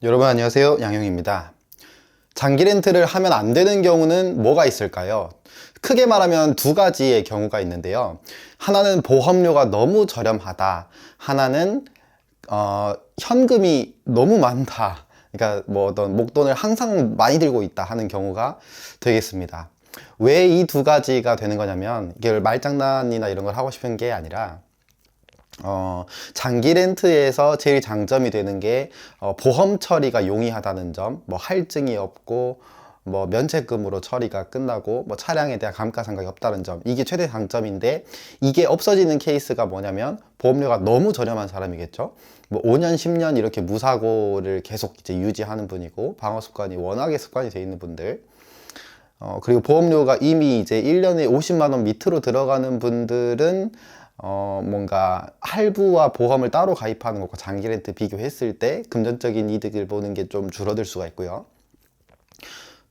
여러분 안녕하세요, 양용입니다. 장기 렌트를 하면 안 되는 경우는 뭐가 있을까요? 크게 말하면 두 가지의 경우가 있는데요. 하나는 보험료가 너무 저렴하다. 하나는 현금이 너무 많다. 그러니까 뭐 어떤 목돈을 항상 많이 들고 있다 하는 경우가 되겠습니다. 왜 이 두 가지가 되는 거냐면 이게 말장난이나 이런 걸 하고 싶은 게 아니라 장기 렌트에서 제일 장점이 되는 게 보험 처리가 용이하다는 점, 뭐 할증이 없고 뭐 면책금으로 처리가 끝나고 뭐 차량에 대한 감가상각이 없다는 점, 이게 최대 장점인데, 이게 없어지는 케이스가 뭐냐면 보험료가 너무 저렴한 사람이겠죠. 뭐 5년 10년 이렇게 무사고를 계속 이제 유지하는 분이고 방어 습관이 워낙에 습관이 돼 있는 분들, 그리고 보험료가 이미 이제 1년에 50만 원 밑으로 들어가는 분들은 뭔가 할부와 보험을 따로 가입하는 것과 장기 렌트 비교했을 때 금전적인 이득을 보는 게 좀 줄어들 수가 있고요.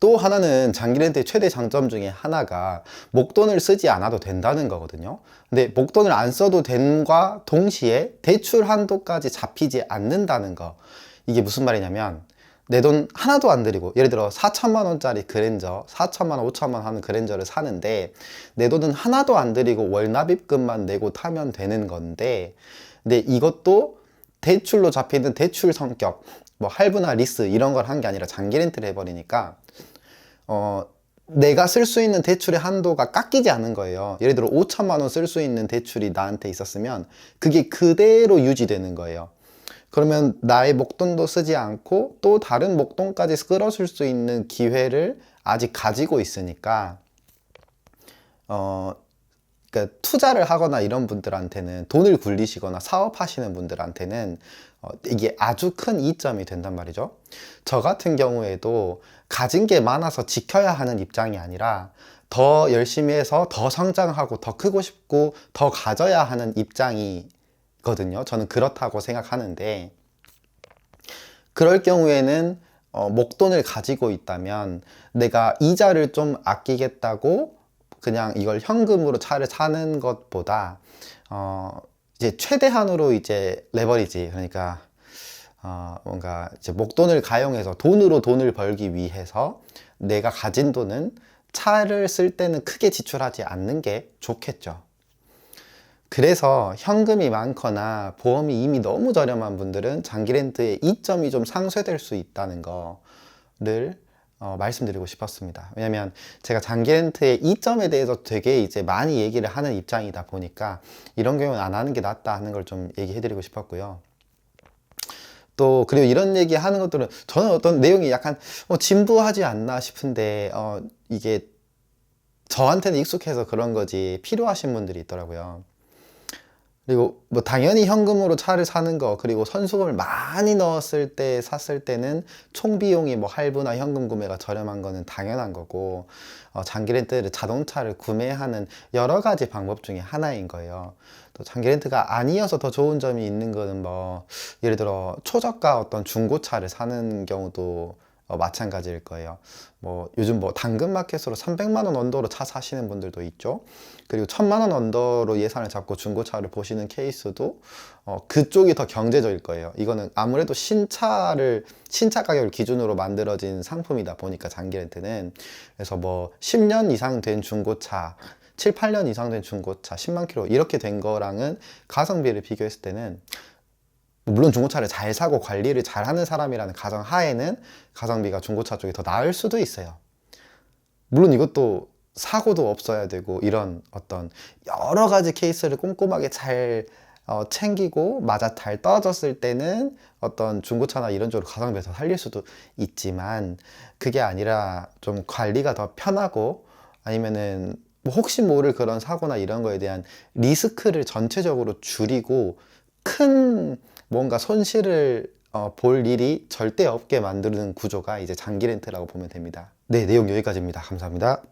또 하나는 장기 렌트의 최대 장점 중에 하나가 목돈을 쓰지 않아도 된다는 거거든요. 근데 목돈을 안 써도 된과 동시에 대출 한도까지 잡히지 않는다는 거. 이게 무슨 말이냐면 내 돈 하나도 안 들이고, 예를 들어 4천만 원짜리 그랜저, 4천만 원, 5천만 원 하는 그랜저를 사는데 내 돈은 하나도 안 들이고 월납입금만 내고 타면 되는 건데, 근데 이것도 대출로 잡히는 대출 성격, 뭐 할부나 리스 이런 걸 한 게 아니라 장기 렌트를 해버리니까 내가 쓸 수 있는 대출의 한도가 깎이지 않는 거예요. 예를 들어 5천만 원 쓸 수 있는 대출이 나한테 있었으면 그게 그대로 유지되는 거예요. 그러면 나의 목돈도 쓰지 않고 또 다른 목돈까지 끌어줄 수 있는 기회를 아직 가지고 있으니까, 그러니까 투자를 하거나 이런 분들한테는, 돈을 굴리시거나 사업하시는 분들한테는 이게 아주 큰 이점이 된단 말이죠. 저 같은 경우에도 가진 게 많아서 지켜야 하는 입장이 아니라 더 열심히 해서 더 성장하고 더 크고 싶고 더 가져야 하는 입장이 거든요. 저는 그렇다고 생각하는데, 그럴 경우에는 목돈을 가지고 있다면 내가 이자를 좀 아끼겠다고 그냥 이걸 현금으로 차를 사는 것보다 이제 최대한으로 이제 레버리지, 그러니까 뭔가 이제 목돈을 가용해서 돈으로 돈을 벌기 위해서 내가 가진 돈은 차를 쓸 때는 크게 지출하지 않는 게 좋겠죠. 그래서 현금이 많거나 보험이 이미 너무 저렴한 분들은 장기 렌트의 이점이 좀 상쇄될 수 있다는 거를 말씀드리고 싶었습니다. 왜냐면 제가 장기 렌트의 이점에 대해서 되게 이제 많이 얘기를 하는 입장이다 보니까 이런 경우는 안 하는 게 낫다 하는 걸 좀 얘기해 드리고 싶었고요. 또 그리고 이런 얘기 하는 것들은 저는 어떤 내용이 약간 진부하지 않나 싶은데 이게 저한테는 익숙해서 그런 거지 필요하신 분들이 있더라고요. 그리고 뭐 당연히 현금으로 차를 사는 거, 그리고 선수금을 많이 넣었을 때 샀을 때는 총 비용이 뭐 할부나 현금 구매가 저렴한 거는 당연한 거고, 장기 렌트를 자동차를 구매하는 여러 가지 방법 중에 하나인 거예요. 또 장기 렌트가 아니어서 더 좋은 점이 있는 거는 뭐 예를 들어 초저가 어떤 중고차를 사는 경우도 마찬가지일 거예요. 뭐 요즘 뭐 당근마켓으로 300만 원 언더로 차 사시는 분들도 있죠. 그리고 1000만 원 언더로 예산을 잡고 중고차를 보시는 케이스도 그쪽이 더 경제적일 거예요. 이거는 아무래도 신차 가격을 기준으로 만들어진 상품이다 보니까 장기 렌트는. 그래서 뭐 10년 이상 된 중고차, 7, 8년 이상 된 중고차, 10만 킬로 이렇게 된 거랑은 가성비를 비교했을 때는, 물론 중고차를 잘 사고 관리를 잘 하는 사람이라는 가정 하에는 가성비가 중고차 쪽이 더 나을 수도 있어요. 물론 이것도 사고도 없어야 되고 이런 어떤 여러 가지 케이스를 꼼꼼하게 잘 챙기고 맞아 잘 떨어졌을 때는 어떤 중고차나 이런 쪽으로 가성비가 더 살릴 수도 있지만, 그게 아니라 좀 관리가 더 편하고 아니면은 뭐 혹시 모를 그런 사고나 이런 거에 대한 리스크를 전체적으로 줄이고 큰 뭔가 손실을 볼 일이 절대 없게 만드는 구조가 이제 장기 렌트라고 보면 됩니다. 네, 내용 여기까지입니다. 감사합니다.